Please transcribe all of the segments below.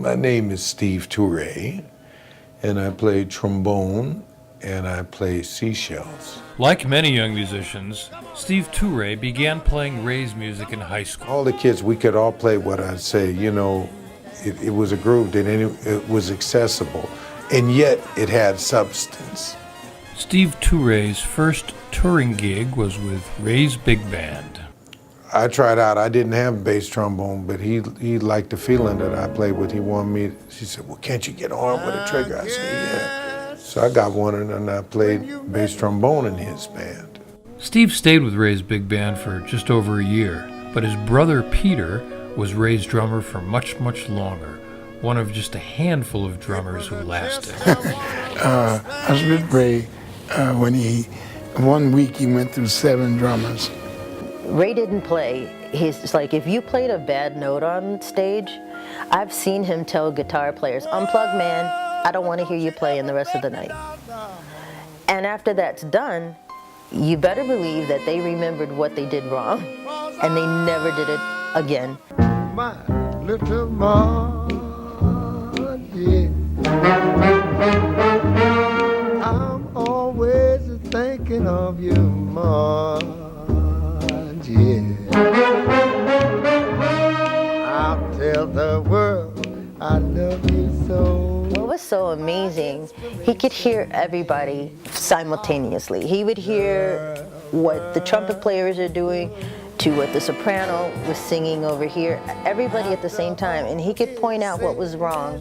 My name is Steve Toure, and I play trombone and I play seashells. Like many young musicians, Steve Toure began playing Ray's music in high school. All the kids, we could all play what I'd say, you know, it was a groove that it was accessible, and yet it had substance. Steve Toure's first touring gig was with Ray's Big Band. I tried out. I didn't have bass trombone, but he liked the feeling that I played with. He wanted me. She said, "Well, can't you get on with a trigger?" I said, "Yeah." So I got one, and I played bass trombone in his band. Steve stayed with Ray's Big Band for just over a year, but his brother Peter was Ray's drummer for much, much longer. One of just a handful of drummers who lasted. I was with Ray when one week he went through 7 drummers. Ray didn't play. It's like if you played a bad note on stage, I've seen him tell guitar players, "Unplug, man, I don't want to hear you play in the rest of the night." And after that's done, you better believe that they remembered what they did wrong, and they never did it again. My little Maud, yeah. I'm always thinking of you, Maud. Yeah. I'll tell the world I love you so. What was so amazing, he could hear everybody simultaneously. He would hear what the trumpet players are doing to what the soprano was singing over here, everybody at the same time, and he could point out what was wrong.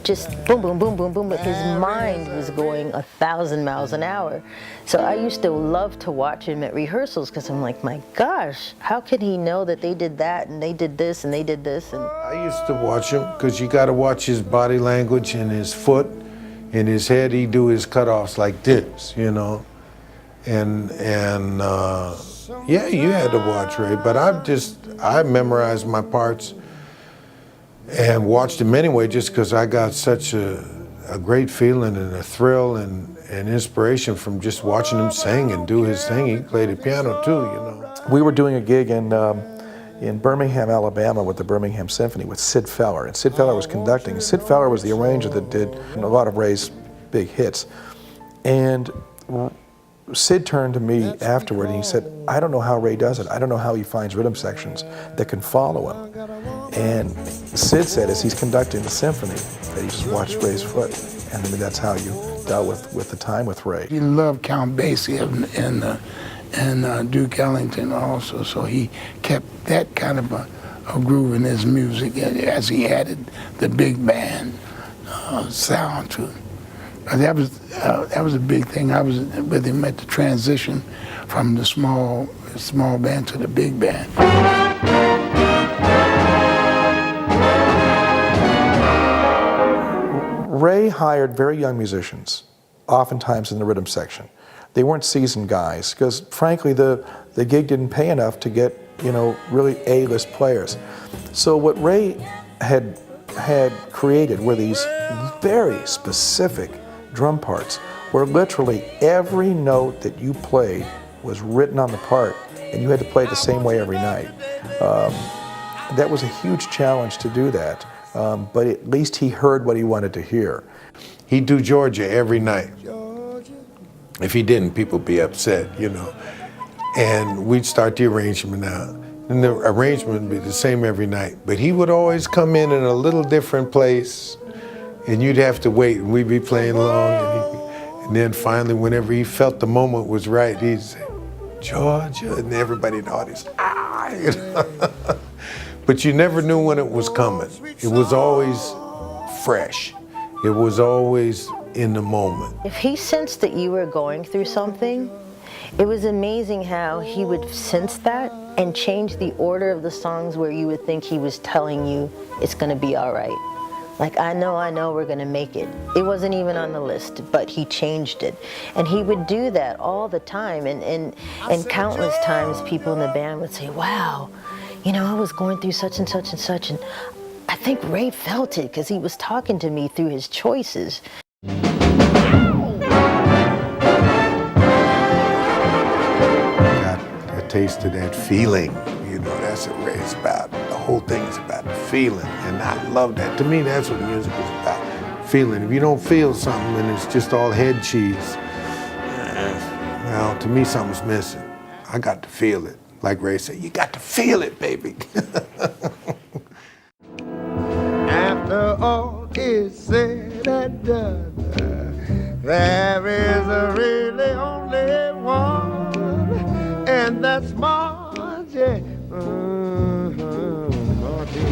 Just boom, boom, boom, boom, boom, but his mind was going 1,000 miles an hour. So I used to love to watch him at rehearsals because I'm like, my gosh, how could he know that they did that and they did this and they did this? And I used to watch him because you got to watch his body language and his foot and his head. He do his cutoffs like this, you know, and yeah, you had to watch Ray, but I memorized my parts and watched him anyway just because I got such a great feeling and a thrill and inspiration from just watching him sing and do his thing. He played the piano too, you know. We were doing a gig in Birmingham, Alabama with the Birmingham Symphony with Sid Feller, and Sid Feller was conducting. Sid Feller was the arranger that did a lot of Ray's big hits. And Sid turned to me afterward and he said, "I don't know how Ray does it. I don't know how he finds rhythm sections that can follow him." And Sid said as he's conducting the symphony that he just watched Ray's foot, and I mean, that's how you dealt with the time with Ray. He loved Count Basie and Duke Ellington also, so he kept that kind of a groove in his music as he added the big band sound to it. That was a big thing. I was with him at the transition from the small band to the big band. Ray hired very young musicians, oftentimes in the rhythm section. They weren't seasoned guys because, frankly, the gig didn't pay enough to get, you know, really A-list players. So what Ray had created were these very specific drum parts where literally every note that you played was written on the part and you had to play it the same way every night. That was a huge challenge to do that, but at least he heard what he wanted to hear. He'd do Georgia every night. If he didn't, people would be upset, you know. And we'd start the arrangement out. And the arrangement would be the same every night. But he would always come in a little different place, and you'd have to wait, and we'd be playing along. And then finally, whenever he felt the moment was right, he'd say, "Georgia," and everybody in the audience, "Ah!" You know? But you never knew when it was coming. It was always fresh. It was always in the moment. if he sensed that you were going through something, it was amazing how he would sense that and change the order of the songs where you would think he was telling you it's gonna be all right. Like, I know we're gonna make it. It wasn't even on the list, but he changed it. And he would do that all the time, and countless times people in the band would say, "Wow, you know, I was going through such and such and such, and I think Ray felt it because he was talking to me through his choices." Got a taste of that feeling, you know, that's what Ray's about. whole thing is about feeling, and I love that. To me, that's what music is about, feeling. If you don't feel something and it's just all head cheese, well, to me, something's missing. I got to feel it. Like Ray said, you got to feel it, baby. After all is said and done, there